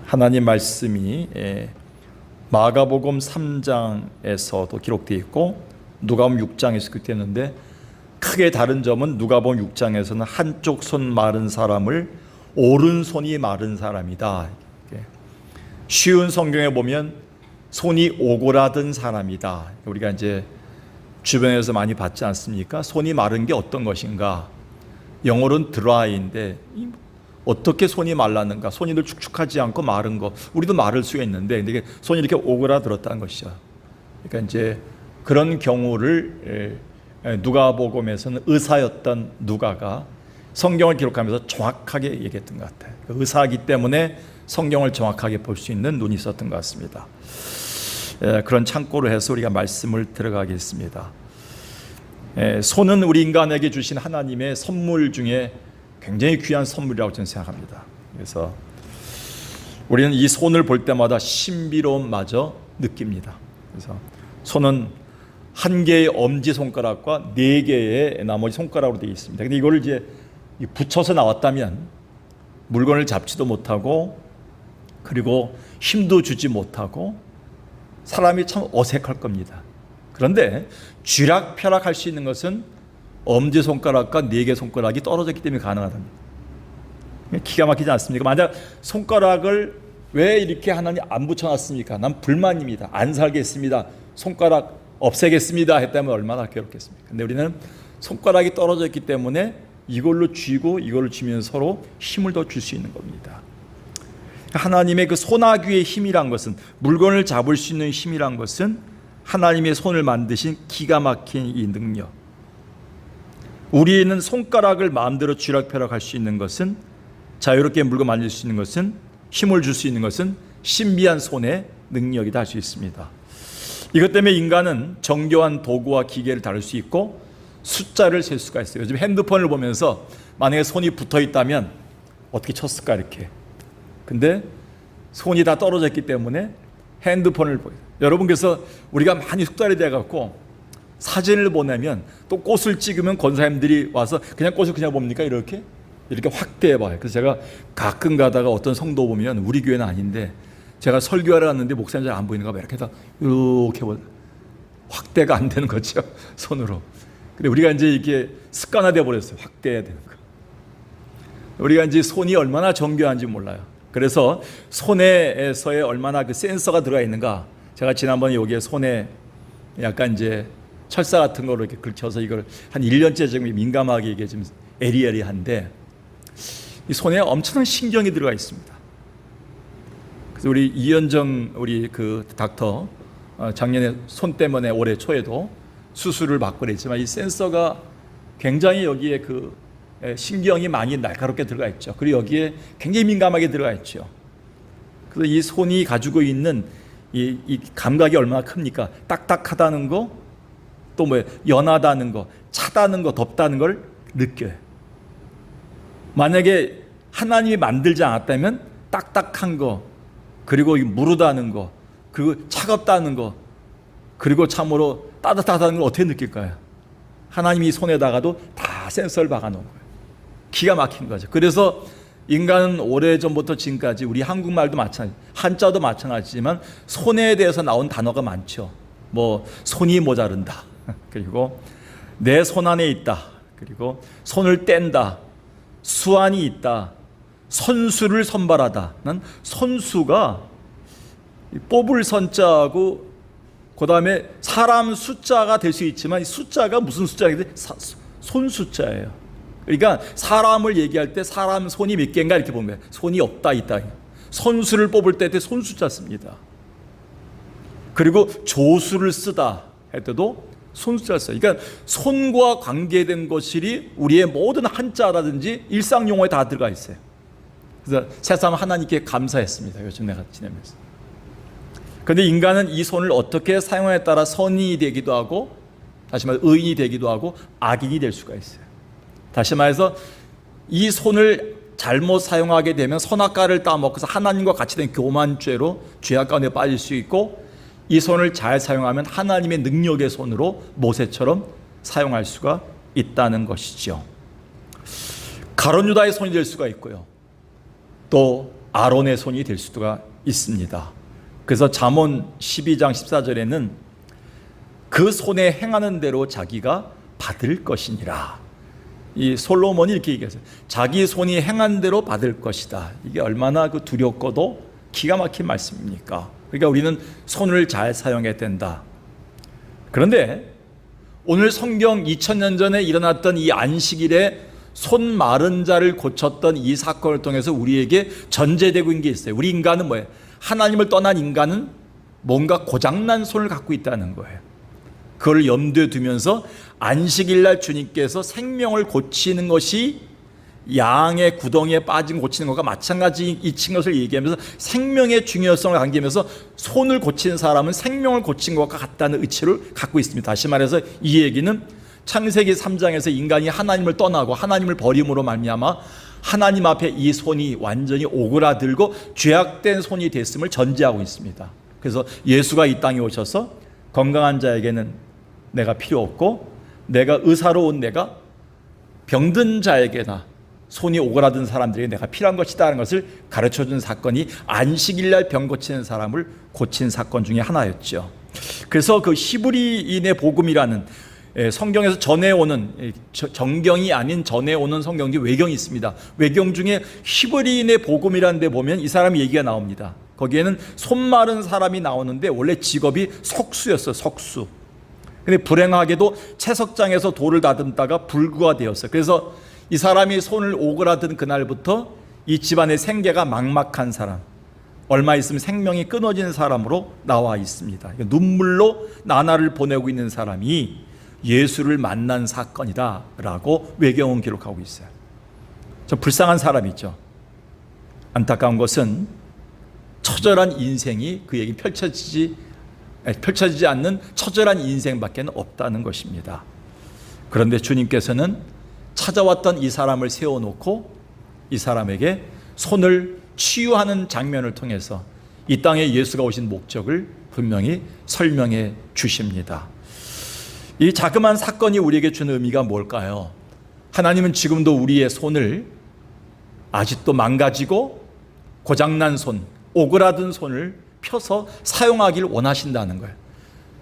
하나님 말씀이 마가복음 3장에서도 기록되어 있고 누가복음 6장에서 기록되었는데, 크게 다른 점은 누가복음 6장에서는 한쪽 손 마른 사람을 오른손이 마른 사람이다. 쉬운 성경에 보면 손이 오고라든 사람이다. 우리가 이제 주변에서 많이 봤지 않습니까? 손이 마른 게 어떤 것인가? 영어로는 드라이인데 어떻게 손이 말랐는가? 손이 늘 축축하지 않고 마른 거. 우리도 마를 수가 있는데 이게 손이 이렇게 오그라들었다는 것이죠. 그러니까 이제 그런 경우를 누가복음에서는 의사였던 누가가 성경을 기록하면서 정확하게 얘기했던 것 같아요. 의사이기 때문에 성경을 정확하게 볼 수 있는 눈이 있었던 것 같습니다. 그런 참고를 해서 우리가 말씀을 들어가겠습니다. 손은 우리 인간에게 주신 하나님의 선물 중에 굉장히 귀한 선물이라고 저는 생각합니다. 그래서 우리는 이 손을 볼 때마다 신비로움마저 느낍니다. 그래서 손은 한 개의 엄지손가락과 네 개의 나머지 손가락으로 되어 있습니다. 근데 이걸 이제 붙여서 나왔다면 물건을 잡지도 못하고, 그리고 힘도 주지 못하고 사람이 참 어색할 겁니다. 그런데 쥐락펴락할 수 있는 것은 엄지손가락과 네 개 손가락이 떨어졌기 때문에 가능하답니다. 기가 막히지 않습니까? 만약 손가락을 왜 이렇게 하나님 안 붙여놨습니까? 난 불만입니다. 안 살겠습니다. 손가락 없애겠습니다 했다면 얼마나 괴롭겠습니까? 근데 우리는 손가락이 떨어졌기 때문에 이걸로 쥐고 이걸로 쥐면서 서로 힘을 더 줄 수 있는 겁니다. 하나님의 그 소나귀의 힘이란 것은, 물건을 잡을 수 있는 힘이란 것은 하나님의 손을 만드신 기가 막힌 이 능력. 우리는 손가락을 마음대로 쥐락펴락할 수 있는 것은, 자유롭게 물건 만질 수 있는 것은, 힘을 줄 수 있는 것은 신비한 손의 능력이다 할 수 있습니다. 이것 때문에 인간은 정교한 도구와 기계를 다룰 수 있고 숫자를 셀 수가 있어요. 요즘 핸드폰을 보면서 만약에 손이 붙어 있다면 어떻게 쳤을까 이렇게. 근데 손이 다 떨어졌기 때문에 핸드폰을 보여요. 여러분, 그래서 우리가 많이 숙달이 돼갖고 사진을 보내면, 또 꽃을 찍으면 권사님들이 와서 그냥 꽃을 그냥 봅니까? 이렇게 확대해봐요. 그래서 제가 가끔 가다가 어떤 성도 보면, 우리 교회는 아닌데 제가 설교하러 갔는데 목사님 잘 안 보이는가 봐, 이렇게 해서 이렇게 확대가 안 되는 거죠, 손으로. 근데 우리가 이제 이렇게 습관화돼 버렸어요. 확대해야 되는 거. 우리가 이제 손이 얼마나 정교한지 몰라요. 그래서 손에서의 얼마나 그 센서가 들어가 있는가. 제가 지난번에 여기에 손에 약간 이제 철사 같은 거로 이렇게 긁혀서 이걸 한 1년째 지금 민감하게 이게 좀 에리에리한데, 이 손에 엄청난 신경이 들어가 있습니다. 그래서 우리 이현정 우리 그 닥터 작년에 손 때문에 올해 초에도 수술을 받고 그랬지만, 이 센서가 굉장히 여기에 그 신경이 많이 날카롭게 들어가 있죠. 그리고 여기에 굉장히 민감하게 들어가 있죠. 그래서 이 손이 가지고 있는 이 감각이 얼마나 큽니까? 딱딱하다는 거, 또 뭐 연하다는 거, 차다는 거, 덥다는 걸 느껴요. 만약에 하나님이 만들지 않았다면 딱딱한 거, 그리고 무르다는 거, 그리고 차갑다는 거, 그리고 참으로 따뜻하다는 걸 어떻게 느낄까요? 하나님이 손에다가도 다 센서를 박아놓은 거예요. 기가 막힌 거죠. 그래서 인간은 오래전부터 지금까지, 우리 한국말도 마찬가지, 한자도 마찬가지지만 손에 대해서 나온 단어가 많죠. 뭐 손이 모자른다, 그리고 내 손 안에 있다, 그리고 손을 뗀다, 수완이 있다, 선수를 선발하다. 난 선수가 뽑을 선자하고 그 다음에 사람 숫자가 될 수 있지만, 이 숫자가 무슨 숫자인데 손 숫자예요. 그러니까 사람을 얘기할 때 사람 손이 몇 개인가 이렇게 보는 거예요. 손이 없다 있다. 선수를 뽑을 때 손 숫자 씁니다. 그리고 조수를 쓰다 할 때도 손 숫자 써요. 그러니까 손과 관계된 것이 우리의 모든 한자라든지 일상 용어에 다 들어가 있어요. 그래서 새삼 하나님께 감사했습니다. 요즘 내가 지내면서. 그런데 인간은 이 손을 어떻게 사용하에 따라 선인이 되기도 하고, 다시 말해서 의인이 되기도 하고 악인이 될 수가 있어요. 다시 말해서 이 손을 잘못 사용하게 되면 선악과를 따먹어서 하나님과 같이 된 교만죄로 죄악 가운데 빠질 수 있고, 이 손을 잘 사용하면 하나님의 능력의 손으로 모세처럼 사용할 수가 있다는 것이죠. 가룟 유다의 손이 될 수가 있고요, 또 아론의 손이 될 수가 있습니다. 그래서 잠언 12장 14절에는 그 손에 행하는 대로 자기가 받을 것이니라. 이 솔로몬이 이렇게 얘기했어요. 자기 손이 행한 대로 받을 것이다. 이게 얼마나 그 두렵고도 기가 막힌 말씀입니까? 그러니까 우리는 손을 잘 사용해야 된다. 그런데 오늘 성경 2000년 전에 일어났던 이 안식일에 손 마른 자를 고쳤던 이 사건을 통해서 우리에게 전제되고 있는 게 있어요. 우리 인간은 뭐예요? 하나님을 떠난 인간은 뭔가 고장난 손을 갖고 있다는 거예요. 그걸 염두에 두면서 안식일날 주님께서 생명을 고치는 것이 양의 구덩이에 빠진 고치는 것과 마찬가지인 것을 얘기하면서 생명의 중요성을 강조하면서 손을 고치는 사람은 생명을 고친 것과 같다는 의치를 갖고 있습니다. 다시 말해서 이 얘기는 창세기 3장에서 인간이 하나님을 떠나고 하나님을 버림으로 말미암아 하나님 앞에 이 손이 완전히 오그라들고 죄악된 손이 됐음을 전제하고 있습니다. 그래서 예수가 이 땅에 오셔서 건강한 자에게는 내가 필요 없고 내가 의사로 온 내가 병든 자에게나 손이 오그라든 사람들에게 내가 필요한 것이다 하는 것을 가르쳐준 사건이 안식일날 병 고치는 사람을 고친 사건 중에 하나였죠. 그래서 그 히브리인의 복음이라는 성경에서 전해오는, 정경이 아닌 전해오는 성경 중에 외경이 있습니다. 외경 중에 히브리인의 복음이라는 데 보면 이 사람 얘기가 나옵니다. 거기에는 손 마른 사람이 나오는데 원래 직업이 석수였어요. 석수. 근데 불행하게도 채석장에서 돌을 다듬다가 불구가 되었어요. 그래서 이 사람이 손을 오그라든 그날부터 이 집안의 생계가 막막한 사람, 얼마 있으면 생명이 끊어지는 사람으로 나와 있습니다. 눈물로 나날을 보내고 있는 사람이 예수를 만난 사건이다 라고 외경은 기록하고 있어요. 좀 불쌍한 사람이죠. 안타까운 것은 처절한 인생이 그에게 펼쳐지지 않는 처절한 인생밖에 없다는 것입니다. 그런데 주님께서는 찾아왔던 이 사람을 세워놓고 이 사람에게 손을 치유하는 장면을 통해서 이 땅에 예수가 오신 목적을 분명히 설명해 주십니다. 이 자그마한 사건이 우리에게 주는 의미가 뭘까요? 하나님은 지금도 우리의 손을 아직도 망가지고 고장난 손, 오그라든 손을 펴서 사용하길 원하신다는 거예요.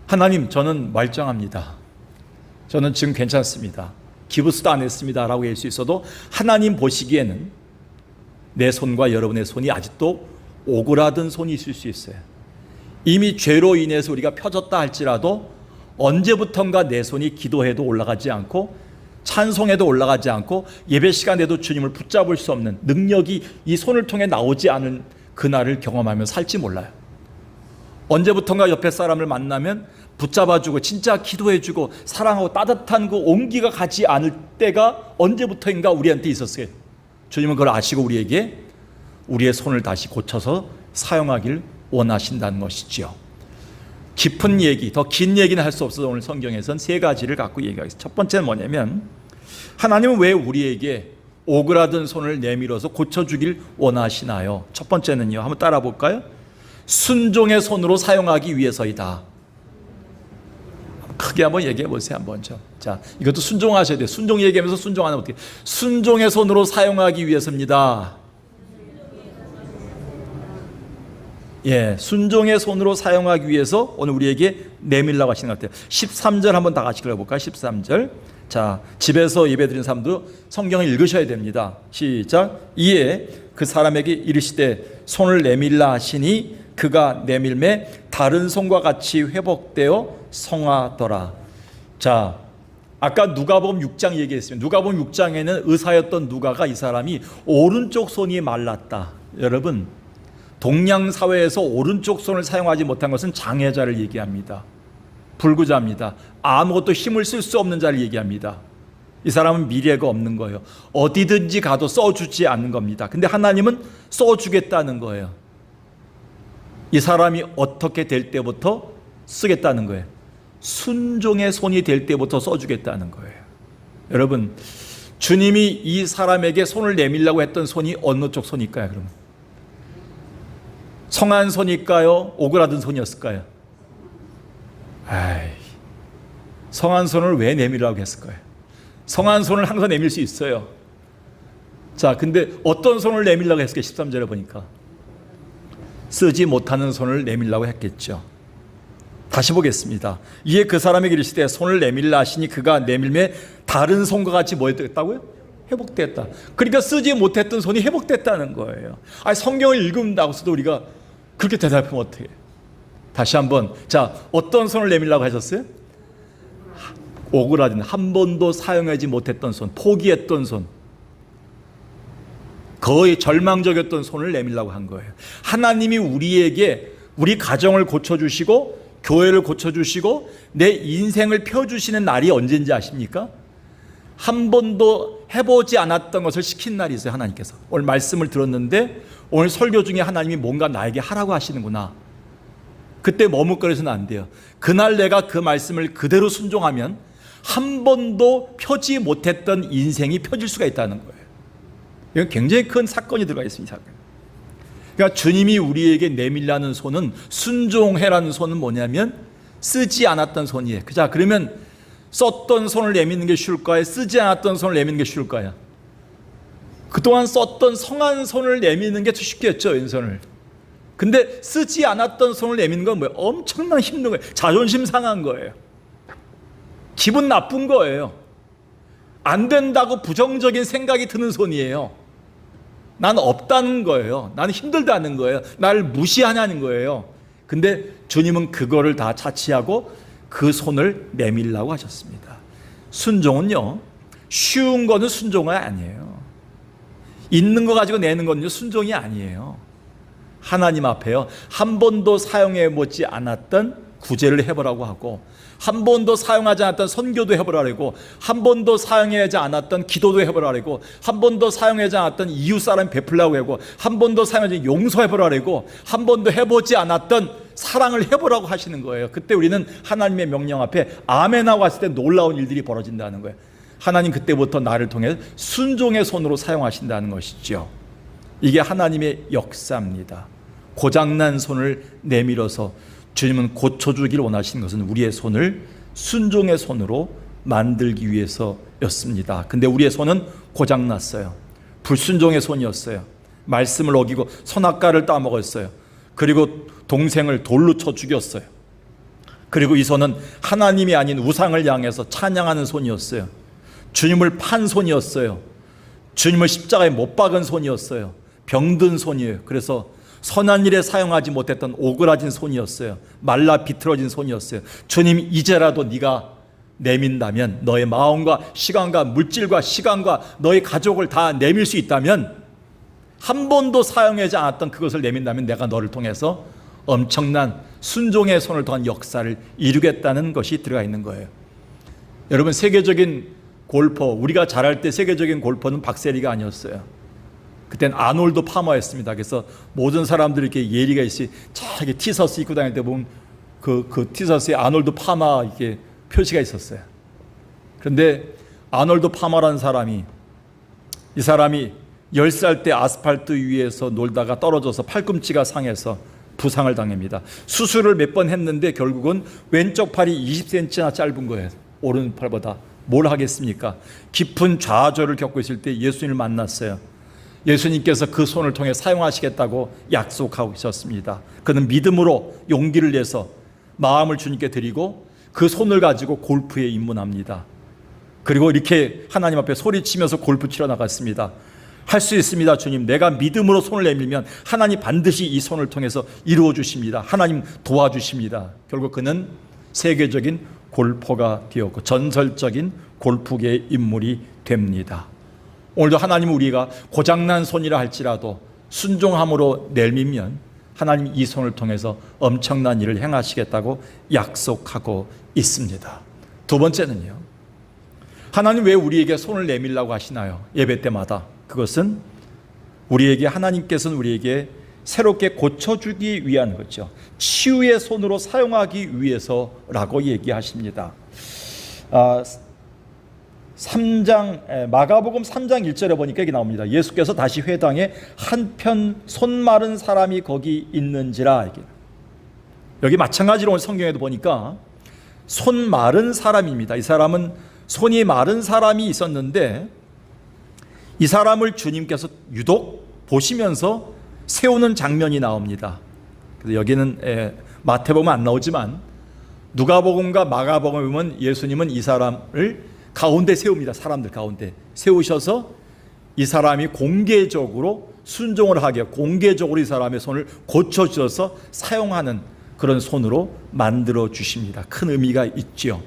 하나님, 저는 말짱합니다. 저는 지금 괜찮습니다. 기부스도 안 했습니다 라고 할 수 있어도 하나님 보시기에는 내 손과 여러분의 손이 아직도 오그라든 손이 있을 수 있어요. 이미 죄로 인해서 우리가 펴졌다 할지라도 언제부턴가 내 손이 기도해도 올라가지 않고 찬송해도 올라가지 않고 예배 시간에도 주님을 붙잡을 수 없는 능력이 이 손을 통해 나오지 않은 그날을 경험하며 살지 몰라요. 언제부턴가 옆에 사람을 만나면 붙잡아주고 진짜 기도해주고 사랑하고 따뜻한 그 온기가 가지 않을 때가 언제부터인가 우리한테 있었어요. 주님은 그걸 아시고 우리에게 우리의 손을 다시 고쳐서 사용하길 원하신다는 것이지요. 깊은 얘기, 더 긴 얘기는 할 수 없어서 오늘 성경에서는 세 가지를 갖고 얘기하겠습니다. 첫 번째는 뭐냐면 하나님은 왜 우리에게 오그라든 손을 내밀어서 고쳐주길 원하시나요? 첫 번째는요, 한번 따라 볼까요? 순종의 손으로 사용하기 위해서이다. 크게 한번 얘기해 보세요. 한번 자, 이것도 순종하셔야 돼요. 순종 얘기하면서 순종 안 하면 어떻게? 순종의 손으로 사용하기 위해서입니다. 예, 순종의 손으로 사용하기 위해서 오늘 우리에게 내밀라고 하시는 것 같아요. 13절 한번 다 같이 읽어볼까요? 13절. 자, 집에서 예배드리는 사람도 성경을 읽으셔야 됩니다. 시작. 이에 그 사람에게 이르시되 손을 내밀라 하시니 그가 내밀매 다른 손과 같이 회복되어 성하더라. 자, 아까 누가복음 6장 얘기했습니다. 누가복음 6장에는 의사였던 누가가 이 사람이 오른쪽 손이 말랐다. 여러분, 동양 사회에서 오른쪽 손을 사용하지 못한 것은 장애자를 얘기합니다. 불구자입니다. 아무것도 힘을 쓸 수 없는 자를 얘기합니다. 이 사람은 미래가 없는 거예요. 어디든지 가도 써주지 않는 겁니다. 근데 하나님은 써주겠다는 거예요. 이 사람이 어떻게 될 때부터 쓰겠다는 거예요. 순종의 손이 될 때부터 써주겠다는 거예요. 여러분, 주님이 이 사람에게 손을 내밀라고 했던 손이 어느 쪽 손일까요? 그러면 성한 손일까요? 오그라든 손이었을까요? 성한 손을 왜 내밀라고 했을까요? 성한 손을 항상 내밀 수 있어요. 자, 근데 어떤 손을 내밀라고 했을까요? 13절에 보니까 쓰지 못하는 손을 내밀라고 했겠죠. 다시 보겠습니다. 이에 그 사람에게 이르시되 손을 내밀라 하시니 그가 내밀매 다른 손과 같이 뭐 했다고요? 회복됐다. 그러니까 쓰지 못했던 손이 회복됐다는 거예요. 아니, 성경을 읽는다고 해서도 우리가 그렇게 대답하면 어떻게 해요? 다시 한번, 자, 어떤 손을 내밀라고 하셨어요? 오그라든, 한 번도 사용하지 못했던 손, 포기했던 손, 거의 절망적이었던 손을 내밀라고 한 거예요. 하나님이 우리에게 우리 가정을 고쳐주시고 교회를 고쳐주시고 내 인생을 펴주시는 날이 언제인지 아십니까? 한 번도 해보지 않았던 것을 시킨 날이 있어요. 하나님께서 오늘 말씀을 들었는데 오늘 설교 중에 하나님이 뭔가 나에게 하라고 하시는구나. 그때 머뭇거려서는 안 돼요. 그날 내가 그 말씀을 그대로 순종하면 한 번도 펴지 못했던 인생이 펴질 수가 있다는 거예요. 이건 굉장히 큰 사건이 들어가 있습니다. 그러니까 주님이 우리에게 내밀라는 손은, 순종해라는 손은 뭐냐면 쓰지 않았던 손이에요. 자, 그러면 썼던 손을 내미는 게 쉬울까요? 쓰지 않았던 손을 내미는 게 쉬울까요? 그동안 썼던 성한 손을 내미는 게 더 쉽겠죠, 왼손을. 근데 쓰지 않았던 손을 내미는 건 뭐예요? 엄청난 힘든 거예요. 자존심 상한 거예요. 기분 나쁜 거예요. 안 된다고 부정적인 생각이 드는 손이에요. 나는 없다는 거예요. 나는 힘들다는 거예요. 나를 무시하냐는 거예요. 근데 주님은 그거를 다 자치하고 그 손을 내밀라고 하셨습니다. 순종은요, 쉬운 거는 순종이 아니에요. 있는 거 가지고 내는 거는요, 순종이 아니에요. 하나님 앞에요, 한 번도 사용해 보지 않았던 구제를 해보라고 하고, 한 번도 사용하지 않았던 선교도 해보라고, 한 번도 사용하지 않았던 기도도 해보라고, 한 번도 사용하지 않았던 이웃 사람 베풀라고 하고, 한 번도 사용하지 용서해보라고, 한 번도 해보지 않았던 사랑을 해보라고 하시는 거예요. 그때 우리는 하나님의 명령 앞에 아멘하고 했을 때 놀라운 일들이 벌어진다는 거예요. 하나님 그때부터 나를 통해 순종의 손으로 사용하신다는 것이죠. 이게 하나님의 역사입니다. 고장난 손을 내밀어서 주님은 고쳐주기를 원하시는 것은 우리의 손을 순종의 손으로 만들기 위해서였습니다. 근데 우리의 손은 고장났어요. 불순종의 손이었어요. 말씀을 어기고 선악과를 따먹었어요. 그리고 동생을 돌로 쳐 죽였어요. 그리고 이 손은 하나님이 아닌 우상을 향해서 찬양하는 손이었어요. 주님을 판 손이었어요. 주님을 십자가에 못 박은 손이었어요. 병든 손이에요. 그래서 선한 일에 사용하지 못했던 오그라진 손이었어요. 말라 비틀어진 손이었어요. 주님, 이제라도 네가 내민다면, 너의 마음과 시간과 물질과 시간과 너의 가족을 다 내밀 수 있다면, 한 번도 사용하지 않았던 그것을 내민다면 내가 너를 통해서 엄청난 순종의 손을 통한 역사를 이루겠다는 것이 들어가 있는 거예요. 여러분, 세계적인 골퍼, 우리가 잘할 때 세계적인 골퍼는 박세리가 아니었어요. 그땐 아놀드 파머였습니다. 그래서 모든 사람들이 이렇게 예리가 있이 자기 티셔츠 입고 다닐 때 보면 그 티셔츠에 아놀드 파머 이렇게 표시가 있었어요. 그런데 아놀드 파머라는 사람이, 이 사람이 10살 때 아스팔트 위에서 놀다가 떨어져서 팔꿈치가 상해서 부상을 당합니다. 수술을 몇 번 했는데 결국은 왼쪽 팔이 20cm나 짧은 거예요. 오른팔보다. 뭘 하겠습니까? 깊은 좌절을 겪고 있을 때 예수님을 만났어요. 예수님께서 그 손을 통해 사용하시겠다고 약속하고 계셨습니다. 그는 믿음으로 용기를 내서 마음을 주님께 드리고 그 손을 가지고 골프에 입문합니다. 그리고 이렇게 하나님 앞에 소리치면서 골프 치러 나갔습니다. 할 수 있습니다, 주님. 내가 믿음으로 손을 내밀면 하나님 반드시 이 손을 통해서 이루어 주십니다. 하나님 도와주십니다. 결국 그는 세계적인 골퍼가 되었고 전설적인 골프계의 인물이 됩니다. 오늘도 하나님은 우리가 고장난 손이라 할지라도 순종함으로 내밀면 하나님 이 손을 통해서 엄청난 일을 행하시겠다고 약속하고 있습니다. 두 번째는요, 하나님 왜 우리에게 손을 내밀라고 하시나요? 예배 때마다. 그것은 우리에게, 하나님께서는 우리에게 새롭게 고쳐주기 위한 거죠. 치유의 손으로 사용하기 위해서라고 얘기하십니다. 3장, 마가복음 3장 1절에 보니까 이게 나옵니다. 예수께서 다시 회당에 한편 손 마른 사람이 거기 있는지라. 여기 마찬가지로 오늘 성경에도 보니까 손 마른 사람입니다. 이 사람은 손이 마른 사람이 있었는데 이 사람을 주님께서 유독 보시면서 세우는 장면이 나옵니다. 그래서 여기는 마태복음 안 나오지만 누가복음과 마가복음에 보면 예수님은 이 사람을 가운데 세웁니다. 사람들 가운데 세우셔서 이 사람이 공개적으로 순종을 하게 공개적으로 이 사람의 손을 고쳐주셔서 사용하는 그런 손으로 만들어 주십니다. 큰 의미가 있지요.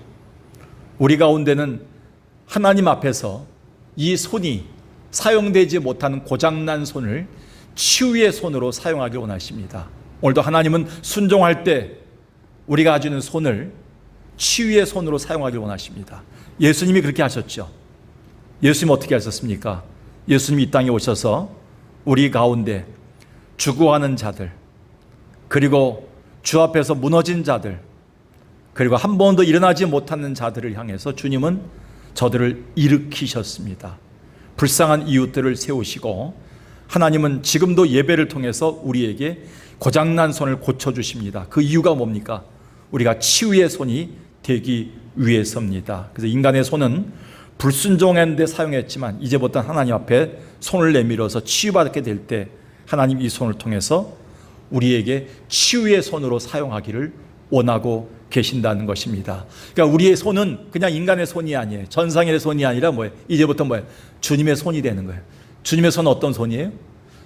우리 가운데는 하나님 앞에서 이 손이 사용되지 못하는 고장난 손을 치유의 손으로 사용하기 원하십니다. 오늘도 하나님은 순종할 때 우리가 가지고 있는 손을 치유의 손으로 사용하기 원하십니다. 예수님이 그렇게 하셨죠. 예수님 어떻게 하셨습니까? 예수님이 이 땅에 오셔서 우리 가운데 죽어가는 자들, 그리고 주 앞에서 무너진 자들, 그리고 한 번도 일어나지 못하는 자들을 향해서 주님은 저들을 일으키셨습니다. 불쌍한 이웃들을 세우시고 하나님은 지금도 예배를 통해서 우리에게 고장난 손을 고쳐주십니다. 그 이유가 뭡니까? 우리가 치유의 손이 되기 위해서입니다. 그래서 인간의 손은 불순종했는데 사용했지만 이제부터 하나님 앞에 손을 내밀어서 치유받게 될 때 하나님 이 손을 통해서 우리에게 치유의 손으로 사용하기를 원하고 계신다는 것입니다. 그러니까 우리의 손은 그냥 인간의 손이 아니에요. 전상인의 손이 아니라 뭐예요? 이제부터 뭐예요? 주님의 손이 되는 거예요. 주님의 손은 어떤 손이에요?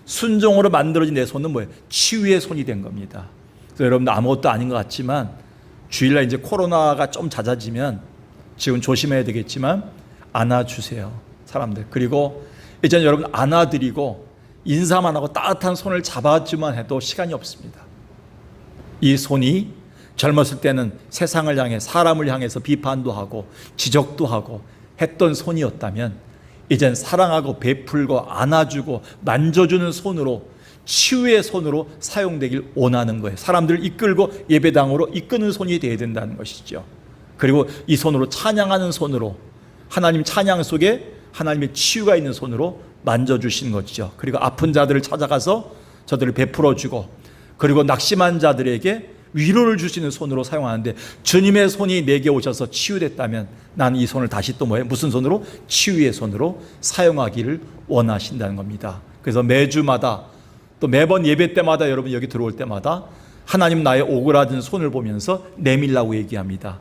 순종으로 만들어진 내 손은 뭐예요? 치유의 손이 된 겁니다. 그래서 여러분들 아무것도 아닌 것 같지만 주일날 이제 코로나가 좀 잦아지면 지금 조심해야 되겠지만 안아주세요. 사람들. 그리고 이제는 여러분 안아드리고 인사만 하고 따뜻한 손을 잡아주만 해도 시간이 없습니다. 이 손이 젊었을 때는 세상을 향해 사람을 향해서 비판도 하고 지적도 하고 했던 손이었다면 이젠 사랑하고 베풀고 안아주고 만져주는 손으로 치유의 손으로 사용되길 원하는 거예요. 사람들을 이끌고 예배당으로 이끄는 손이 되어야 된다는 것이죠. 그리고 이 손으로 찬양하는 손으로 하나님 찬양 속에 하나님의 치유가 있는 손으로 만져주시는 것이죠. 그리고 아픈 자들을 찾아가서 저들을 베풀어주고 그리고 낙심한 자들에게 위로를 주시는 손으로 사용하는데 주님의 손이 내게 오셔서 치유됐다면 나는 이 손을 다시 또 뭐예요? 무슨 손으로? 치유의 손으로 사용하기를 원하신다는 겁니다. 그래서 매주마다 또 매번 예배 때마다 여러분 여기 들어올 때마다 하나님 나의 오그라든 손을 보면서 내밀라고 얘기합니다.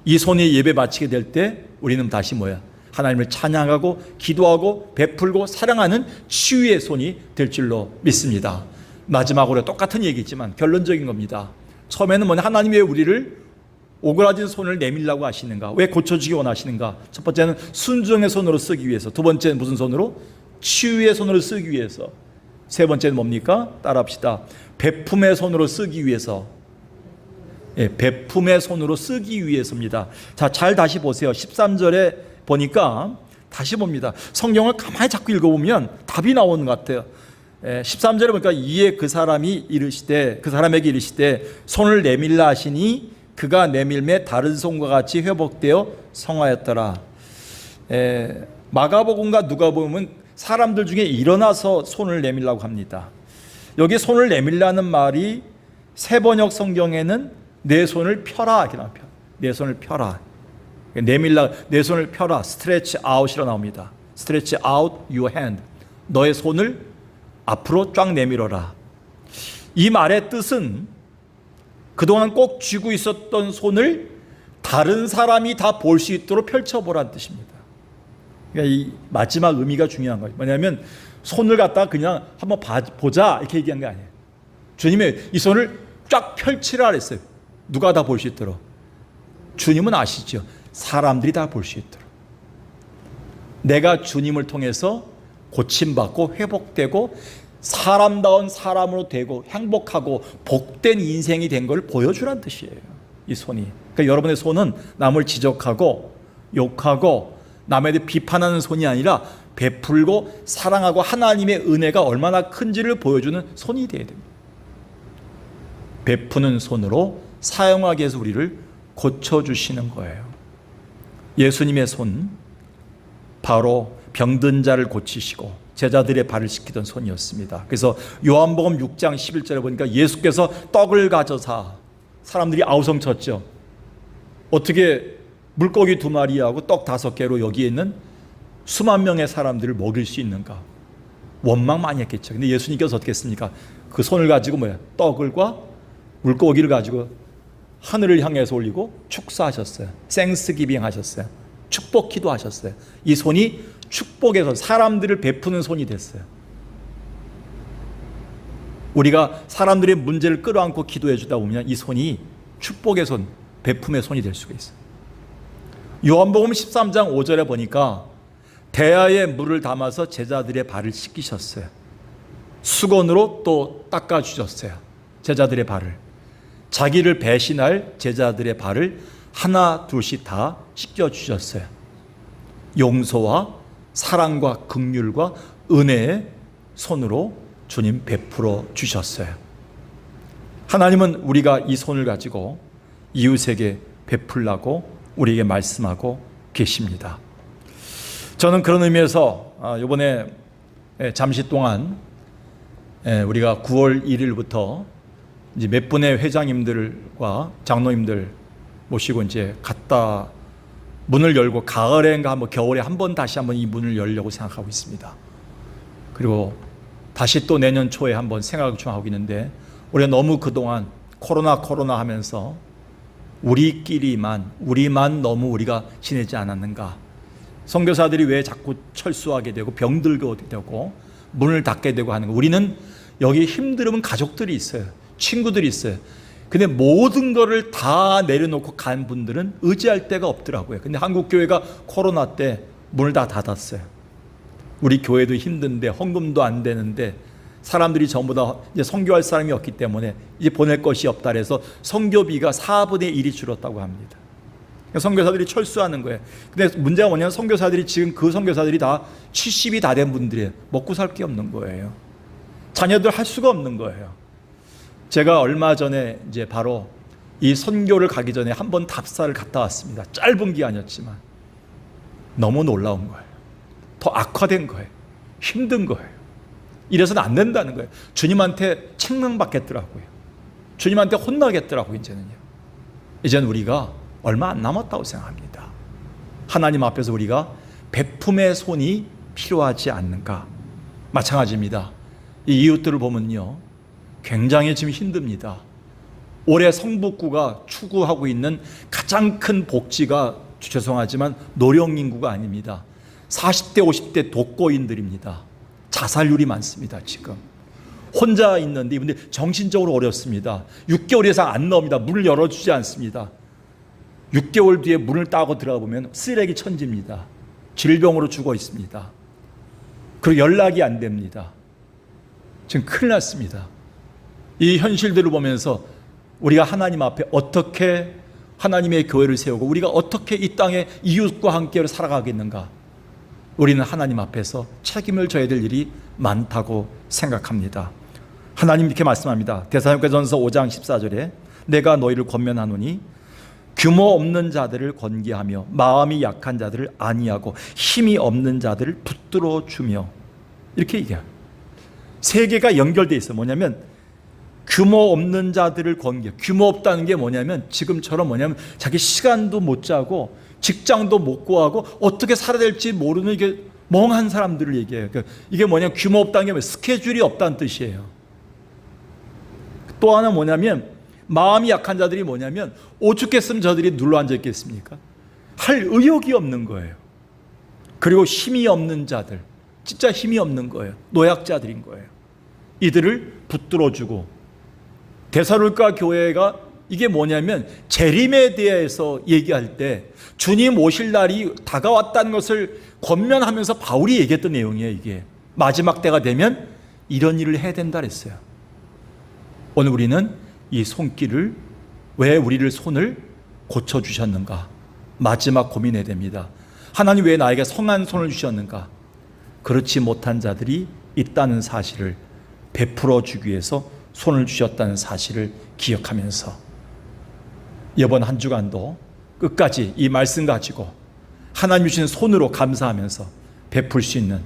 이 손이 예배 마치게 될 때 우리는 다시 뭐야? 하나님을 찬양하고 기도하고 베풀고 사랑하는 치유의 손이 될 줄로 믿습니다. 마지막으로 똑같은 얘기지만 결론적인 겁니다. 처음에는 뭐냐? 하나님이 왜 우리를 오그라진 손을 내밀라고 하시는가? 왜 고쳐주기 원하시는가? 첫 번째는 순종의 손으로 쓰기 위해서, 두 번째는 무슨 손으로? 치유의 손으로 쓰기 위해서, 세 번째는 뭡니까? 따라합시다. 베품의 손으로 쓰기 위해서. 예, 베품의 손으로 쓰기 위해서입니다. 자, 잘 다시 보세요. 13절에 보니까 다시 봅니다. 성경을 가만히 자꾸 읽어보면 답이 나오는 것 같아요. 13절에 보니까 이에 그 사람이 이르시되 그 사람에게 이르시되 손을 내밀라 하시니 그가 내밀매 다른 손과 같이 회복되어 성하였더라. 마가복음과 누가복음은 사람들 중에 일어나서 손을 내밀라고 합니다. 여기 손을 내밀라는 말이 새 번역 성경에는 내 손을 펴라 이렇게 나옵니다. 내 손을 펴라. 내밀라, 내 손을 펴라. stretch out이라 나옵니다. stretch out your hand. 너의 손을 앞으로 쫙 내밀어라. 이 말의 뜻은 그동안 꼭 쥐고 있었던 손을 다른 사람이 다 볼 수 있도록 펼쳐보라는 뜻입니다. 그러니까 이 마지막 의미가 중요한 거예요. 뭐냐면 손을 갖다가 그냥 한번 보자 이렇게 얘기한 게 아니에요. 주님이 이 손을 쫙 펼치라 그랬어요. 누가 다 볼 수 있도록. 주님은 아시죠. 사람들이 다 볼 수 있도록. 내가 주님을 통해서 고침받고 회복되고 사람다운 사람으로 되고 행복하고 복된 인생이 된 걸 보여주란 뜻이에요. 이 손이. 그러니까 여러분의 손은 남을 지적하고 욕하고 남에 대해 비판하는 손이 아니라 베풀고 사랑하고 하나님의 은혜가 얼마나 큰지를 보여주는 손이 되어야 됩니다. 베푸는 손으로 사용하기 위해서 우리를 고쳐주시는 거예요. 예수님의 손, 바로 병든 자를 고치시고 제자들의 발을 씻기던 손이었습니다. 그래서 요한복음 6장 11절에 보니까 예수께서 떡을 가져사 사람들이 아우성쳤죠. 어떻게 물고기 2마리하고 떡 5개로 여기에 있는 수만 명의 사람들을 먹일 수 있는가? 원망 많이 했겠죠. 근데 예수님께서 어떻게 했습니까? 그 손을 가지고 떡을과 물고기를 가지고 하늘을 향해서 올리고 축사하셨어요. 생스기빙 하셨어요. 축복 기도하셨어요. 이 손이 축복에서 사람들을 베푸는 손이 됐어요. 우리가 사람들의 문제를 끌어안고 기도해 주다 보면 이 손이 축복의 손, 베품의 손이 될 수가 있어요. 요한복음 13장 5절에 보니까 대야에 물을 담아서 제자들의 발을 씻기셨어요. 수건으로 또 닦아주셨어요. 제자들의 발을. 자기를 배신할 제자들의 발을 하나 둘씩 다 씻겨주셨어요. 용서와 사랑과 긍휼과 은혜의 손으로 주님 베풀어 주셨어요. 하나님은 우리가 이 손을 가지고 이웃에게 베풀라고 우리에게 말씀하고 계십니다. 저는 그런 의미에서 이번에 잠시 동안 우리가 9월 1일부터 이제 몇 분의 회장님들과 장로님들 모시고 이제 갔다 문을 열고 가을엔가 뭐 겨울에 한 번 다시 한번 이 문을 열려고 생각하고 있습니다. 그리고 다시 또 내년 초에 한번 생각을 좀 하고 있는데 우리가 너무 그동안 코로나 하면서 우리만 너무 우리가 지내지 않았는가. 선교사들이 왜 자꾸 철수하게 되고 병들게 되고 문을 닫게 되고 하는 거. 우리는 여기 힘들으면 가족들이 있어요. 친구들이 있어요. 근데 모든 거를 다 내려놓고 간 분들은 의지할 데가 없더라고요. 근데 한국교회가 코로나 때 문을 다 닫았어요. 우리 교회도 힘든데 헌금도 안 되는데 사람들이 전부 다 이제 선교할 사람이 없기 때문에 이제 보낼 것이 없다 그래서 선교비가 4분의 1이 줄었다고 합니다. 선교사들이 철수하는 거예요. 근데 문제가 뭐냐면 선교사들이 지금 그 선교사들이 다 70이 다 된 분들이에요. 먹고 살 게 없는 거예요. 자녀들 할 수가 없는 거예요. 제가 얼마 전에 이제 바로 이 선교를 가기 전에 한번 답사를 갔다 왔습니다. 짧은 기간이었지만 너무 놀라운 거예요. 더 악화된 거예요. 힘든 거예요. 이래서는 안 된다는 거예요. 주님한테 책망받겠더라고요. 주님한테 혼나겠더라고요. 이제는 우리가 얼마 안 남았다고 생각합니다. 하나님 앞에서 우리가 베품의 손이 필요하지 않는가. 마찬가지입니다. 이 이웃들을 보면요, 굉장히 지금 힘듭니다. 올해 성북구가 추구하고 있는 가장 큰 복지가 죄송하지만 노령인구가 아닙니다. 40대 50대 독거인들입니다. 자살률이 많습니다. 지금 혼자 있는데 근데 정신적으로 어렵습니다. 6개월 이상 안 나옵니다. 문을 열어주지 않습니다. 6개월 뒤에 문을 따고 들어가 보면 쓰레기 천지입니다. 질병으로 죽어 있습니다. 그리고 연락이 안 됩니다. 지금 큰일 났습니다. 이 현실들을 보면서 우리가 하나님 앞에 어떻게 하나님의 교회를 세우고 우리가 어떻게 이 땅에 이웃과 함께 살아가겠는가. 우리는 하나님 앞에서 책임을 져야 될 일이 많다고 생각합니다. 하나님 이렇게 말씀합니다. 데살로니가전서 5장 14절에 내가 너희를 권면하노니 규모 없는 자들을 권기하며 마음이 약한 자들을 안위하고 힘이 없는 자들을 붙들어 주며 이렇게 얘기해요. 세 개가 연결되어 있어요. 뭐냐면 규모 없는 자들을 권기해. 규모 없다는 게 뭐냐면 지금처럼 뭐냐면 자기 시간도 못 자고 직장도 못 구하고 어떻게 살아야 될지 모르는 이게 멍한 사람들을 얘기해요. 이게 뭐냐면 규모 없다는 게 뭐예요? 스케줄이 없다는 뜻이에요. 또 하나 뭐냐면 마음이 약한 자들이 뭐냐면 오죽했으면 저들이 눌러 앉아 있겠습니까? 할 의욕이 없는 거예요. 그리고 힘이 없는 자들, 진짜 힘이 없는 거예요. 노약자들인 거예요. 이들을 붙들어주고 데살로니가 교회가 이게 뭐냐면 재림에 대해서 얘기할 때 주님 오실 날이 다가왔다는 것을 권면하면서 바울이 얘기했던 내용이에요. 이게 마지막 때가 되면 이런 일을 해야 된다 그랬어요. 오늘 우리는 이 손길을 왜 우리를 손을 고쳐주셨는가 마지막 고민해야 됩니다. 하나님 왜 나에게 성한 손을 주셨는가. 그렇지 못한 자들이 있다는 사실을 베풀어 주기 위해서 손을 주셨다는 사실을 기억하면서 이번 한 주간도 끝까지 이 말씀 가지고 하나님 주신 손으로 감사하면서 베풀 수 있는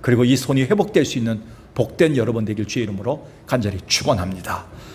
그리고 이 손이 회복될 수 있는 복된 여러분 되길 주의 이름으로 간절히 축원합니다.